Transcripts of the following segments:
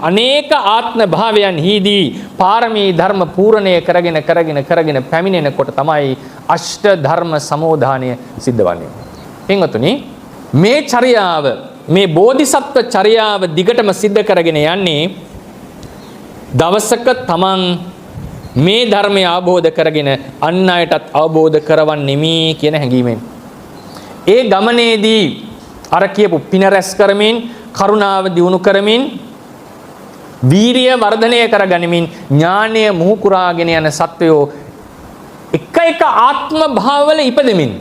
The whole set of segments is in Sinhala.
අනේක ආත්ම භාවයන්හිදී පාරමී ධර්ම පූර්ණය කරගෙන පැමිණෙනකොට තමයි අෂ්ට ධර්ම සමෝධානය සිද්ධ වන්නේ. පින්වතුනි, මේ චර්යාව, මේ බෝධිසත්ව චර්යාව දිගටම සිද්ධ කරගෙන යන්නේ දවසක තමන් මේ ධර්මය අවබෝධ කරගෙන අන් අයටත් අවබෝධ කරවන්නෙමි කියන හැඟීමෙන්. ඒ ගමනේදී අර කියපු පින රැස් කරමින්, කරුණාව දියුණු කරමින්, වීරිය වර්ධනය කරගනිමින්, ඥානය මුහුකුරාගෙන යන සත්වයෝ එක ආත්ම භාවවල ඉපදෙමින්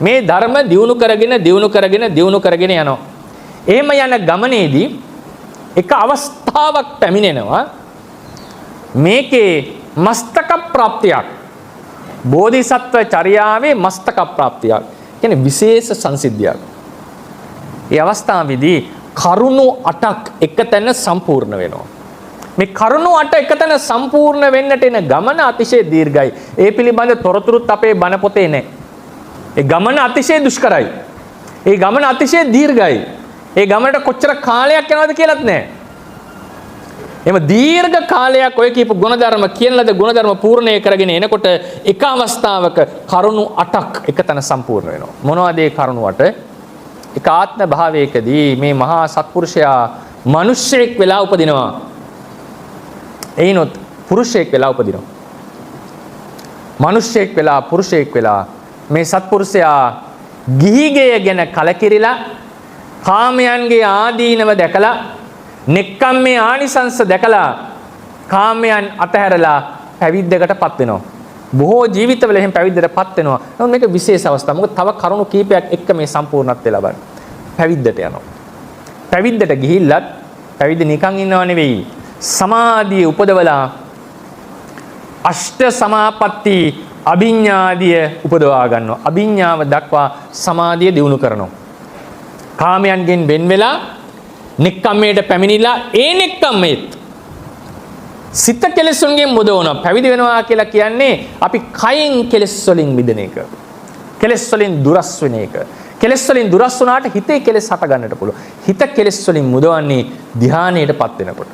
මේ ධර්ම දියුණු කරගෙන යනවා. එහෙම යන ගමනේදී එක අවස්ථාවක් පැමිණෙනවා. මේකේ මස්තක ප්‍රාප්තියක්, බෝධිසත්ව චර්යාවේ මස්තක ප්‍රාප්තියක් කියන්නේ විශේෂ සංසිද්ධියක්. ඒ අවස්ථාවේදී කරුණු 8ක් එකතැන සම්පූර්ණ වෙනවා. මේ කරුණු 8 එකතැන සම්පූර්ණ වෙන්නට එන ගමන අතිශය දීර්ඝයි. ඒ පිළිබඳ තොරතුරුත් අපේ බණ පොතේ නැහැ. ඒ ගමන අතිශය දුෂ්කරයි. ඒ ගමන අතිශය දීර්ඝයි. ඒ ගමනට කොච්චර කාලයක් යනවද කියලාත් නැහැ. එම දීර්ඝ කාලයක් ඔය කියපු ගුණධර්ම කියන ලද ගුණධර්ම පූර්ණය කරගෙන එනකොට එක අවස්ථාවක කරුණු 8ක් එකතැන සම්පූර්ණ වෙනවා. මොනවද ඒ කරුණු 8? එක ආත්ම භාවයකදී මේ මහා සත්පුරුෂයා මිනිසෙක් වෙලා උපදිනවා. එයිනොත් පුරුෂයෙක් වෙලා උපදිනවා. මිනිසෙක් වෙලා පුරුෂයෙක් වෙලා මේ සත්පුරුෂයා ගිහිගෙය ගැන කලකිරිලා, කාමයන්ගේ ආදීනව දැකලා, නෙක්ඛම්මේ ආනිසංස දැකලා කාමයන් අතහැරලා පැවිද්දකටපත් වෙනවා. බොහෝ ජීවිතවල එහෙම පැවිද්දටපත් වෙනවා. නමුත් මේක විශේෂ අවස්ථාවක්. මොකද තව කරුණු කීපයක් එක්ක මේ සම්පූර්ණත්වය ලබන්නේ. පැවිද්දට යනවා. පැවිද්දට ගිහිල්ලත් පැවිදි නිකන් ඉන්නව නෙවෙයි. සමාධිය උපදවලා අෂ්ට සමාපatti අභිඥාදිය උපදවා ගන්නවා. අභිඥාව දක්වා සමාධිය දියුණු කරනවා. කාමයන්ගෙන් වෙන් වෙලා නෙක්ඛම්මයට පැමිණිලා ඒ නෙක්ඛම්මෙත් සිත කෙලෙසුන්ගෙන් මුදවනවා. පැවිදි වෙනවා කියලා කියන්නේ අපි කයින් කෙලෙස් වලින් මිදෙන එක. කෙලෙස් වලින් දුරස් වෙන එක. කෙලෙස් වලින් දුරස් වුණාට හිතේ කෙලෙස් හට ගන්නට පුළුවන්. හිත කෙලෙස් වලින් මුදවන්නේ ධානයටපත් වෙනකොට.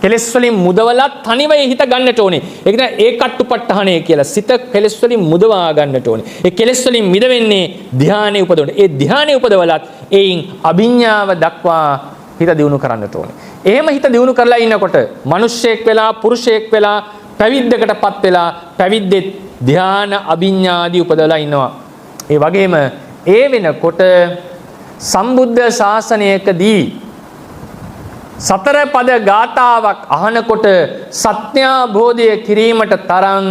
කෙලෙස් වලින් මුදවලා තනිව හිත ගන්නට ඕනේ. ඒක තමයි ඒකට්ටුපට්ඨානය කියලා. සිත කෙලෙස් වලින් මුදවා ගන්නට ඕනේ. ඒ කෙලෙස් වලින් මිදෙන්නේ ධානය උපදවන. ඒ ධානය උපදවලත් එයින් අභිඥාව දක්වා හිත දියුණු කරන්නට ඕනේ. එහෙම හිත දියුණු කරලා ඉන්නකොට මිනිස්සෙක් වෙලා, පුරුෂයෙක් වෙලා, පැවිද්දකටපත් වෙලා, පැවිද්දෙත් ධාන අභිඥාදී උපදවලා ඉන්නවා. ඒ වගේම ඒ වෙනකොට සම්බුද්ධ ශාසනයකදී සතර පද ගාතාවක් අහනකොට සත්‍යාබෝධය කිරීමට තරම්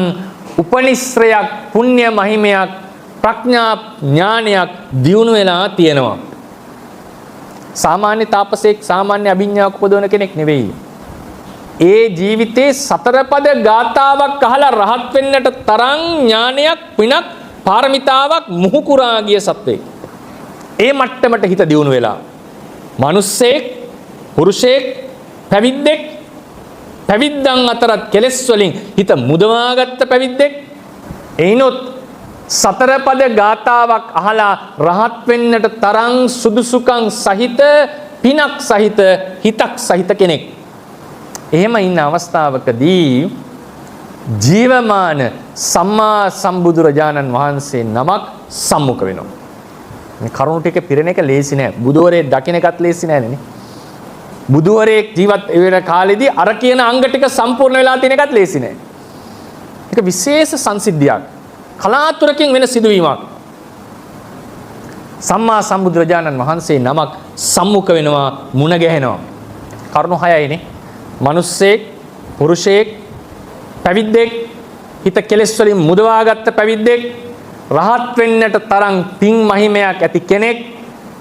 උපනිශ්‍රයක්, පුණ්‍ය මහිමයක්, ප්‍රඥා ඥානයක් දියුණු වෙලා තියෙනවා. සාමාන්‍ය තාපසෙක්, සාමාන්‍ය අභිඥාවක් උපදවන කෙනෙක් නෙවෙයි. ඒ ජීවිතේ සතර පද ගාතාවක් අහලා රහත් වෙන්නට තරම් ඥානයක්, පිනක්, පාරමිතාවක් මුහුකුරා ගිය සත්වෙක්. ඒ මට්ටමට හිත දියුණු වෙලා මිනිස්සෙක්, පුරුෂයෙක්, පැවිද්දෙක්, පැවිද්දන් අතරත් කෙලෙස් වලින් හිත මුදවාගත්ත පැවිද්දෙක්. එයිනොත් සතර පද ගාතාවක් අහලා රහත් වෙන්නට තරම් සුදුසුකම් සහිත, පිනක් සහිත, හිතක් සහිත කෙනෙක්. එහෙම ඉන්න අවස්ථාවකදී ජීවමාන සම්මා සම්බුදුරජාණන් වහන්සේ නමක් සම්මුඛ වෙනවා. මේ කරුණු ටික පිරෙන එක ලේසි නෑ. බුදුවරේ දකින්න එකත් ලේසි නෑනේ. බුදුවරේ ජීවත් වෙන කාලෙදී අර කියන අංග ටික සම්පූර්ණ වෙලා තියෙන එකත් ලේසි නෑ. ඒක විශේෂ සංසිද්ධියක්. කලාතුරකින් වෙන සිදුවීමක්. සම්මා සම්බුදුරජාණන් වහන්සේ නමක් සම්මුඛ වෙනවා, මුණ ගැහෙනවා. කරුණු 6යිනේ. මිනිස්සෙක්, පුරුෂයෙක්, පැවිද්දෙක්, හිත කෙලෙස් වලින් මුදවාගත්ත පැවිද්දෙක්, රහත් වෙන්නට තරම් පින් මහිමයක් ඇති කෙනෙක්,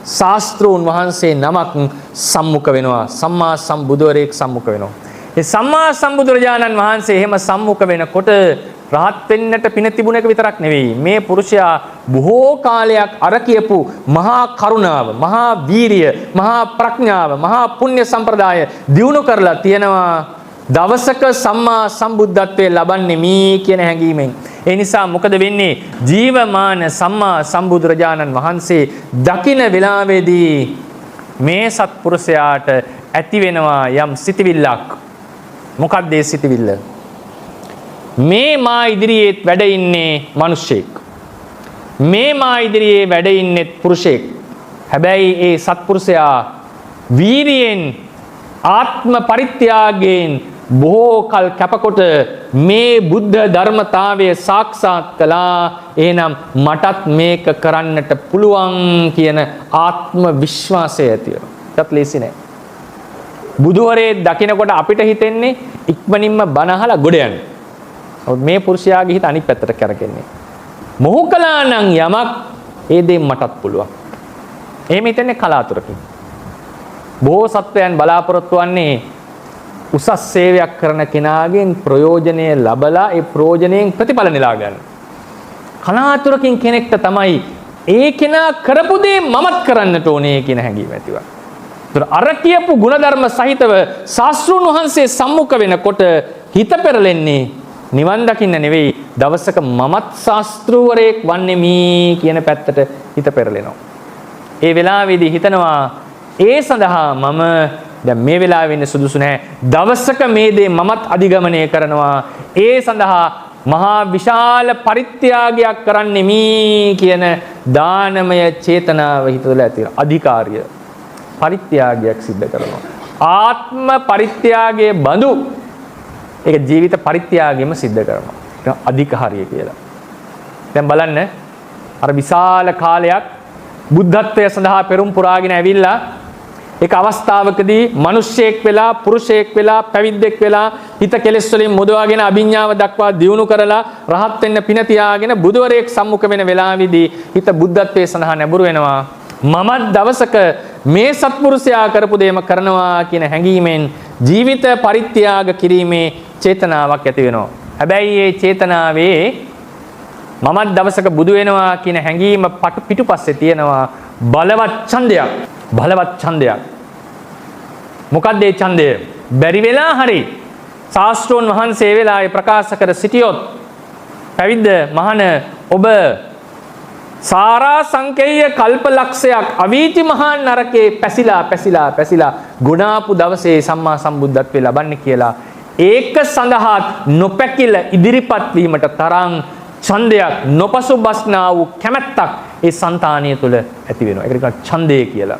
ශාස්ත්‍රූන් වහන්සේ නමක් සම්මුඛ වෙනවා. සම්මා සම්බුදුවරයෙක් සම්මුඛ වෙනවා. ඒ සම්මා සම්බුදුරජාණන් වහන්සේ එහෙම සම්මුඛ වෙනකොට රහත් වෙන්නට පින තිබුණ එක විතරක් නෙවෙයි. මේ පුරුෂයා බොහෝ කාලයක් අර කියපු මහා කරුණාව, මහා වීරිය, මහා ප්‍රඥාව, මහා පුණ්‍ය සම්ප්‍රදාය දියුණු කරලා තියෙනවා. දවසක සම්මා සම්බුද්ධත්වයේ ලබන්නේ මේ කියන හැඟීමෙන්. ඒ නිසා මොකද වෙන්නේ? ජීවමාන සම්මා සම්බුදුරජාණන් වහන්සේ දකින වෙලාවේදී මේ සත්පුරුෂයාට ඇති වෙනවා යම් සිතවිල්ලක්. මොකක්ද ඒ සිතවිල්ල? මේ මා ඉදිරියේ වැඩ ඉන්නේ මිනිසෙක්. මේ මා ඉදිරියේ වැඩ ඉන්නේ පුරුෂයෙක්. හැබැයි ඒ සත්පුරුෂයා වීරියෙන් ආත්ම පරිත්‍යාගයෙන් බොහෝ කල් කැපකොට මේ බුද්ධ ධර්මතාවය සාක්ෂාත් කළා. එහෙනම් මටත් මේක කරන්නට පුළුවන් කියන ආත්ම විශ්වාසය ඇති වෙනවා. ඒත් ලේසි නෑ. බුදුවරේ දකිනකොට අපිට හිතෙන්නේ ඉක්මනින්ම බණ අහලා ගොඩ යන්න. මේ පුරුෂයාගේ හිත අනිත් පැත්තට කරකෙන්නේ. මොහු කළා නම් යමක් ඒ දේ මටත් පුළුවන්. එහෙම හිතන්නේ කලාතුරකින්. බොහෝ සත්වයන් බලාපොරොත්තු වන්නේ උසස් සේවයක් කරන කෙනාගෙන් ප්‍රයෝජනය ලබලා ඒ ප්‍රයෝජනයෙන් ප්‍රතිඵල නෙලා ගන්න. කලාතුරකින් කෙනෙක්ට තමයි ඒ කෙනා කරපු දේ මමත් කරන්නට ඕනේ කියන හැඟීම ඇතිවන්නේ. ඒතර අර කියපු ಗುಣධර්ම සහිතව ශාස්ත්‍රූන් වහන්සේ සම්මුඛ වෙනකොට හිත පෙරලෙන්නේ නිවන් දකින්න නෙවෙයි, දවසක මමත් ශාස්ත්‍රූවරයෙක් වන්නෙමි කියන පැත්තට හිත පෙරලෙනවා. ඒ වෙලාවේදී හිතනවා ඒ සඳහා මම දැන් මේ වෙලාවේ ඉන්නේ සුදුසු නැහැ. දවසක මේ දේ මමත් අධිගමනය කරනවා. ඒ සඳහා මහා විශාල පරිත්‍යාගයක් කරන්නෙමි කියන දානමය චේතනාව හිතවල ඇති වෙන අධිකාරිය පරිත්‍යාගයක් සිද්ධ කරනවා. ආත්ම පරිත්‍යාගයේ බඳු ඒක ජීවිත පරිත්‍යාගයෙම සිද්ධ කරනවා. ඒක අධිකාරිය කියලා. දැන් බලන්න අර විශාල කාලයක් බුද්ධත්වය සඳහා පෙරම් පුරාගෙන ඇවිල්ලා ඒක අවස්ථාවකදී මිනිස්සෙක් වෙලා පුරුෂයෙක් වෙලා පැවිද්දෙක් වෙලා හිත කෙලෙස් වලින් මුදවාගෙන අභිඥාව දක්වා දියුණු කරලා රහත් වෙන්න පින තියාගෙන බුදුවරයෙක් සම්මුඛ වෙන වෙලාවේදී හිත බුද්ධත්වයේ සඳහා නැඹුරු වෙනවා. මමත් දවසක මේ සත්පුරුෂයා කරපු දේම කරනවා කියන හැඟීමෙන් ජීවිත පරිත්‍යාග කිරීමේ චේතනාවක් ඇති වෙනවා. හැබැයි මේ චේතනාවේ මමත් දවසක බුදු වෙනවා කියන හැඟීම පිටුපස්සේ තියෙනවා බලවත් ඡන්දයක්. බලවත් ඡන්දයක්. මොකක්ද ඒ ඡන්දය? බැරි වෙලා හරි ශාස්ත්‍රෝන් වහන්සේ වෙලාවේ ප්‍රකාශ කර සිටියොත් පැවිද්ද මහණ ඔබ සාරා සංකේය කල්පලක්ෂයක් අවීචි මහා නරකේ පැසිලා ගුණාපු දවසේ සම්මා සම්බුද්ධත්වයේ ලබන්නේ කියලා ඒක සඳහා නොපැකිල ඉදිරිපත් වීමට තරම් ඡන්දයක් නොපසුබස්නා වූ කැමැත්තක් ඒ సంతානිය තුළ ඇති වෙනවා. ඒකට කියනවා ඡන්දය කියලා.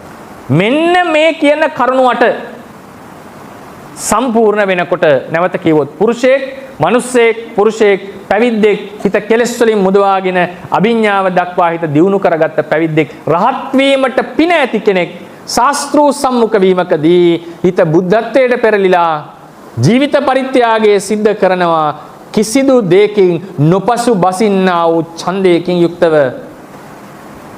මෙන්න මේ කියන කරුණුවට සම්පූර්ණ වෙනකොට නැවත කිව්වොත් පුරුෂයෙක්, මනුස්සයෙක්, පුරුෂයෙක්, පැවිද්දෙක් හිත කෙලෙස් වලින් මුදවාගෙන අභිඥාව දක්වා හිත දියුණු කරගත්ත පැවිද්දෙක් රහත් වීමට පින ඇති කෙනෙක් ශාස්ත්‍රූ සම්මුඛ වීමකදී හිත බුද්ධත්වයට පෙරලිලා ජීවිත පරිත්‍යාගයේ සිද්ධ කරනවා. කිසිදු දෙයකින් නොපසු බසින්නා වූ ඡන්දයකින් යුක්තව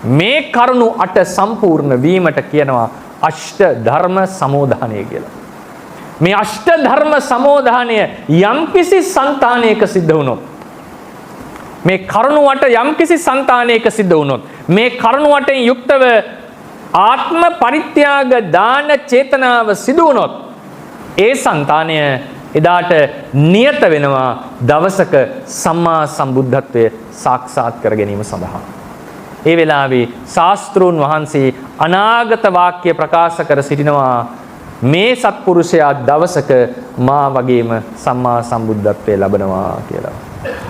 මේ කරුණු 8 සම්පූර්ණ වීමට කියනවා අෂ්ට ධර්ම සමෝධානය කියලා. මේ අෂ්ට ධර්ම සමෝධානය යම්කිසි సంతානයක සිද්ධ වුණොත්, මේ කරුණු 8 යම්කිසි సంతානයක සිද්ධ වුණොත්, මේ කරුණු 8න් යුක්තව ආත්ම පරිත්‍යාග දාන චේතනාව සිදු වුණොත් ඒ సంతානය එදාට නියත වෙනවා දවසක සම්මා සම්බුද්ධත්වයේ සාක්ෂාත් කර ගැනීම සඳහා. ඒ වෙලාවේ ශාස්ත්‍රූන් වහන්සේ අනාගත වාක්‍ය ප්‍රකාශ කර සිටිනවා මේ සත්පුරුෂයා දවසක මා වගේම සම්මා සම්බුද්ධත්වයේ ලබනවා කියලා.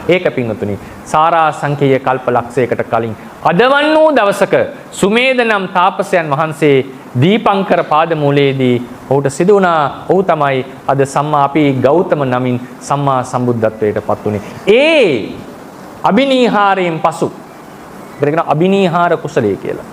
ඒක පින්වතුනි සාරා සංකේය කල්පලක්ෂයකට කලින් අදවන් වූ දවසක සුමේද නම් තාපසයන් වහන්සේ දීපංකර පාදමූලයේදී ඔහුට සිදු වුණා. ඔහු තමයි අද සම්මා අපි ගෞතම නමින් සම්මා සම්බුද්ධත්වයට පත් වුණේ. ඒ අබිනීහාරයෙන් පසු කියන අබිනීහාර කුසලයේ කියලා.